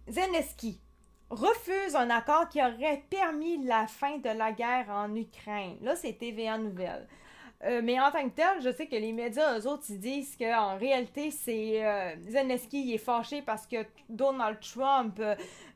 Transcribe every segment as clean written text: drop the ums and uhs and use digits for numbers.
Zelensky refuse un accord qui aurait permis la fin de la guerre en Ukraine. Là, c'est TVA Nouvelles. Mais en tant que tel, je sais que les médias, eux autres, ils disent qu'en réalité, c'est Zelensky il est fâché parce que Donald Trump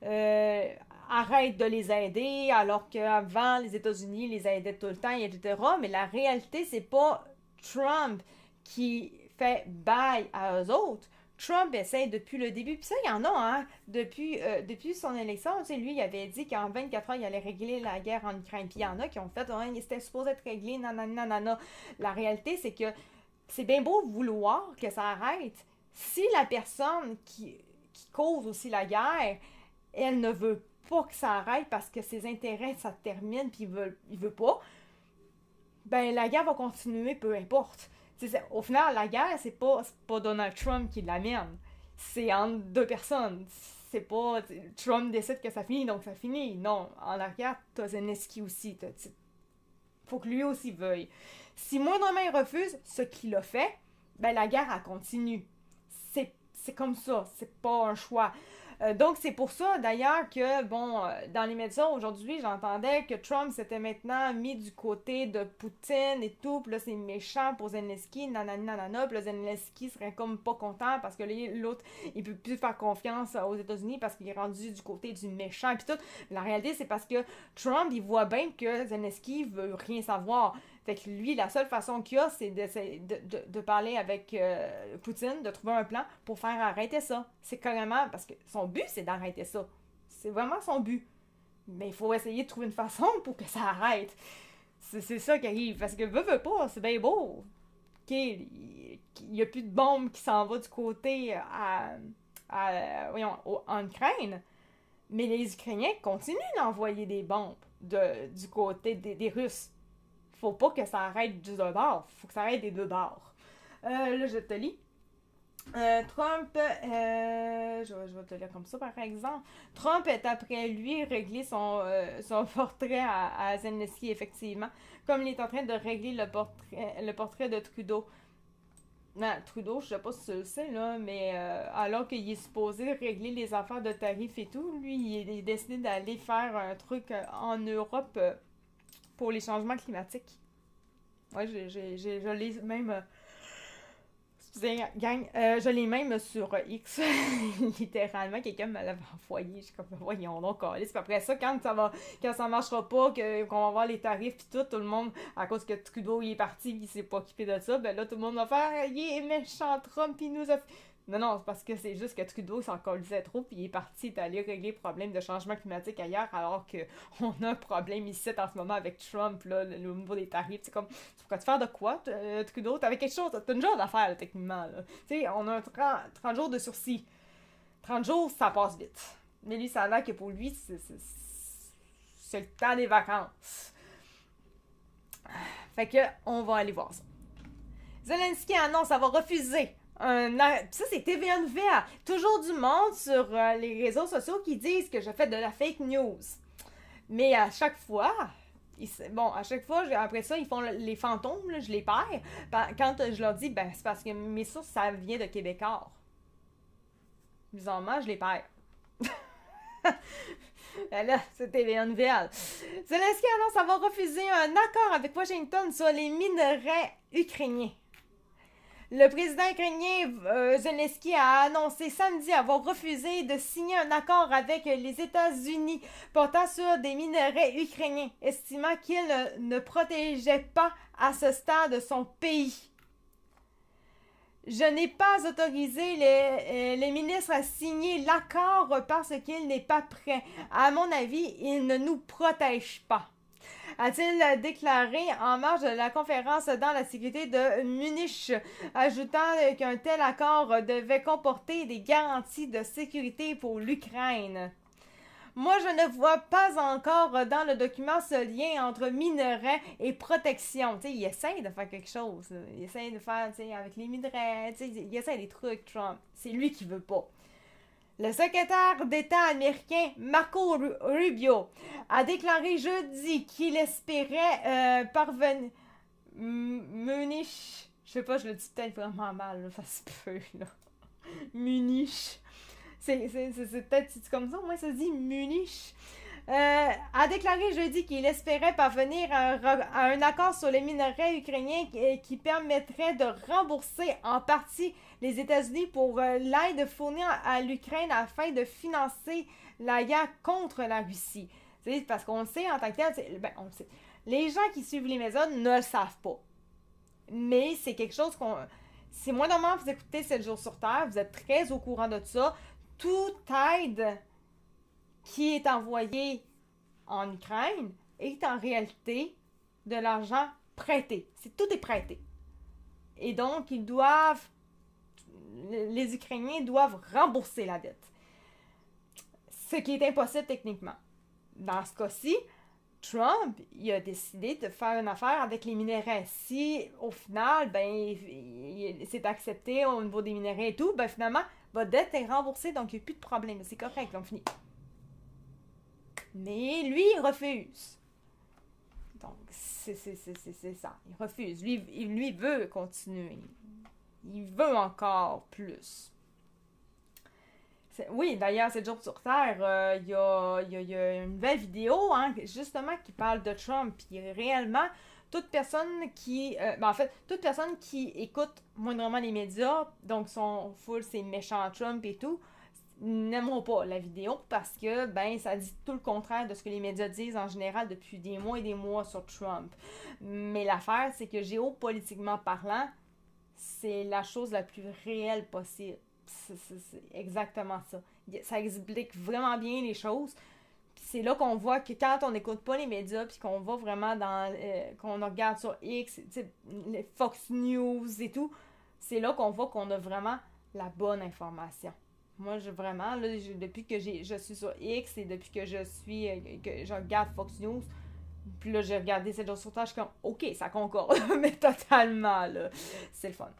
arrête de les aider, alors qu'avant, les États-Unis les aidaient tout le temps, etc. Mais la réalité, c'est pas Trump qui fait bail à eux autres. Trump essaie depuis le début, puis ça, il y en a, hein, depuis son élection, tu sais, lui, il avait dit qu'en 24 heures, il allait régler la guerre en Ukraine, puis il y en a qui ont fait, oh, c'était supposé être réglé, nanana, nanana. La réalité, c'est que c'est bien beau vouloir que ça arrête. Si la personne qui cause aussi la guerre, elle ne veut pas que ça arrête parce que ses intérêts, ça termine, puis il veut pas, ben la guerre va continuer, peu importe. Au final, la guerre, c'est pas Donald Trump qui l'amène. C'est entre deux personnes. C'est pas Trump décide que ça finit, donc ça finit. Non, en arrière, t'as Zelensky aussi. Faut que lui aussi veuille. Si moindrement il refuse, ce qu'il a fait, ben la guerre, elle continue. C'est comme ça. C'est pas un choix. Donc, c'est pour ça, d'ailleurs, que, bon, dans les médias aujourd'hui, j'entendais que Trump s'était maintenant mis du côté de Poutine et tout, puis là, c'est méchant pour Zelensky, nanana, nanana, puis là, Zelensky serait comme pas content parce que l'autre, il peut plus faire confiance aux États-Unis parce qu'il est rendu du côté du méchant, puis tout. La réalité, c'est parce que Trump, il voit bien que Zelensky veut rien savoir. Fait que lui, la seule façon qu'il a, c'est de parler avec Poutine, de trouver un plan pour faire arrêter ça. C'est carrément, parce que son but, c'est d'arrêter ça. C'est vraiment son but. Mais il faut essayer de trouver une façon pour que ça arrête. C'est ça qui arrive. Parce que veut pas, c'est bien beau. OK, il n'y a plus de bombes qui s'en va du côté en Ukraine. Mais les Ukrainiens continuent d'envoyer des bombes du côté des Russes. Faut pas que ça arrête du deux bords. Faut que ça arrête des deux bords. Là, je te lis. Trump, je vais te lire comme ça par exemple. Trump est après lui régler son portrait à Zelensky, effectivement, comme il est en train de régler le portrait de Trudeau. Non, Trudeau, je sais pas si tu le sais, là, mais alors qu'il est supposé régler les affaires de tarifs et tout, lui, il a décidé d'aller faire un truc en Europe pour les changements climatiques. Ouais, je l'ai même. Excusez, gang, je l'ai même sur X. Littéralement, quelqu'un me l'avait envoyé. Je suis comme, voyons donc, Alice. Puis après ça, quand ça marchera pas, qu'on va voir les tarifs, puis tout le monde, à cause que Trudeau il est parti, puis il s'est pas occupé de ça, ben là, tout le monde va faire, il est méchant Trump, puis il nous a. Non, non, c'est parce que c'est juste que Trudeau s'en collisait trop, puis il est parti, il est allé régler le problème de changement climatique ailleurs, alors qu'on a un problème ici en ce moment avec Trump, là, le niveau des tarifs. C'est comme, tu pourrais te faire de quoi, Trudeau? T'avais quelque chose, t'as une chose à faire, là, techniquement. Tu sais, on a 30 jours de sursis. 30 jours, ça passe vite. Mais lui, ça a l'air que pour lui, c'est le temps des vacances. Fait que, on va aller voir ça. Zelensky annonce avoir refusé ça, c'est TVA Nouvelles. Toujours du monde sur les réseaux sociaux qui disent que je fais de la fake news. Mais à chaque fois, après ça, ils font les fantômes, là, je les perds. Quand je leur dis, ben, c'est parce que mes sources, ça vient de Québécois. Bizarrement, je les perds. Là, c'est TVA Nouvelles. Zelensky annonce avoir refusé un accord avec Washington sur les minerais ukrainiens. Le président ukrainien Zelensky a annoncé samedi avoir refusé de signer un accord avec les États-Unis portant sur des minerais ukrainiens, estimant qu'il ne protégeait pas à ce stade son pays. Je n'ai pas autorisé les ministres à signer l'accord parce qu'il n'est pas prêt. À mon avis, il ne nous protège pas, a-t-il déclaré en marge de la conférence dans la sécurité de Munich, ajoutant qu'un tel accord devait comporter des garanties de sécurité pour l'Ukraine. Moi, je ne vois pas encore dans le document ce lien entre minerais et protection. T'sais, il essaie de faire quelque chose. Il essaie de faire avec les minerais. Il essaie des trucs, Trump. C'est lui qui veut pas. Le secrétaire d'État américain Marco Rubio a déclaré jeudi qu'il espérait parvenir. Munich. Je sais pas, je le dis peut-être vraiment mal, là, ça se peut, là. Munich. C'est peut-être comme ça, moi ça se dit Munich. A déclaré jeudi qu'il espérait parvenir à un accord sur les minerais ukrainiens qui permettrait de rembourser en partie les États-Unis pour l'aide fournie à l'Ukraine afin de financer la guerre contre la Russie. C'est parce qu'on le sait en tant que tel, ben, on le sait. Les gens qui suivent les médias ne le savent pas. Mais c'est quelque chose qu'on... Si moi, normalement, vous écoutez 7 jours sur Terre, vous êtes très au courant de ça. Toute aide qui est envoyée en Ukraine est en réalité de l'argent prêté. Tout est prêté. Et donc, les Ukrainiens doivent rembourser la dette. Ce qui est impossible techniquement. Dans ce cas-ci, Trump, il a décidé de faire une affaire avec les minerais. Si, au final, c'est accepté au niveau des minerais et tout, ben finalement, votre dette est remboursée, donc il n'y a plus de problème. C'est correct, on finit. Mais lui, il refuse. Donc, c'est ça. Il refuse. Lui veut continuer. Il veut encore plus. Oui, d'ailleurs, 7 jours sur Terre, il y a une nouvelle vidéo, justement, qui parle de Trump. Puis réellement, toute personne toute personne qui écoute moindrement les médias, donc son full, c'est méchant Trump et tout, n'aimeront pas la vidéo parce que, ça dit tout le contraire de ce que les médias disent en général depuis des mois et des mois sur Trump. Mais l'affaire, c'est que géopolitiquement parlant, c'est la chose la plus réelle possible. C'est exactement ça. Ça explique vraiment bien les choses. Puis c'est là qu'on voit que quand on n'écoute pas les médias, puis qu'on va vraiment qu'on regarde sur X, les Fox News et tout, c'est là qu'on voit qu'on a vraiment la bonne information. Moi, depuis que je suis sur X et depuis que je regarde Fox News, puis là, j'ai regardé 7 jours sur Terre, je suis comme, OK, ça concorde, mais totalement, là. C'est le fun.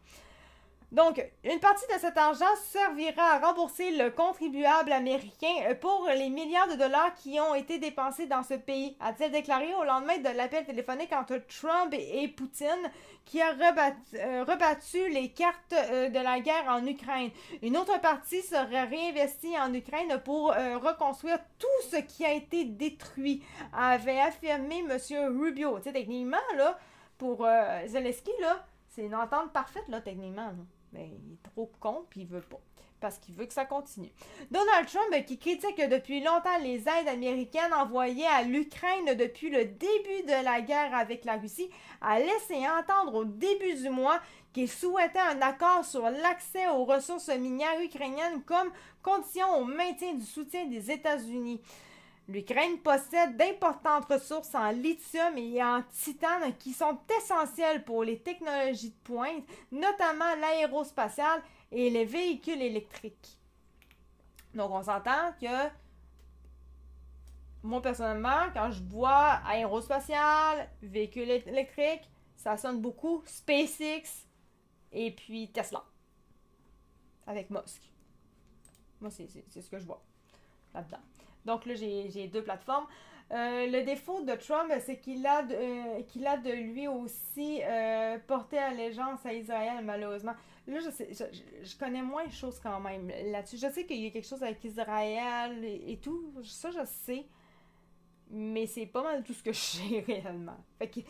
Donc, une partie de cet argent servira à rembourser le contribuable américain pour les milliards de dollars qui ont été dépensés dans ce pays, a-t-il déclaré au lendemain de l'appel téléphonique entre Trump et Poutine, qui a rebattu les cartes de la guerre en Ukraine. Une autre partie sera réinvestie en Ukraine pour reconstruire tout ce qui a été détruit, avait affirmé M. Rubio. Tu sais, techniquement, là, pour Zelensky, là, c'est une entente parfaite, là, techniquement, là. Mais il est trop con, puis il veut pas. Parce qu'il veut que ça continue. Donald Trump, qui critique depuis longtemps les aides américaines envoyées à l'Ukraine depuis le début de la guerre avec la Russie, a laissé entendre au début du mois qu'il souhaitait un accord sur l'accès aux ressources minières ukrainiennes comme condition au maintien du soutien des États-Unis. L'Ukraine possède d'importantes ressources en lithium et en titane qui sont essentielles pour les technologies de pointe, notamment l'aérospatiale et les véhicules électriques. Donc, on s'entend que, moi, personnellement, quand je vois aérospatial, véhicules électriques, ça sonne beaucoup SpaceX et puis Tesla. Avec Musk. Moi, c'est ce que je vois là-dedans. Donc là, j'ai 2 plateformes. Le défaut de Trump, c'est qu'il a de lui aussi porté allégeance à Israël, malheureusement. Là, je connais moins de choses quand même là-dessus. Je sais qu'il y a quelque chose avec Israël et tout. Ça, je sais. Mais c'est pas mal tout ce que je sais réellement. Fait que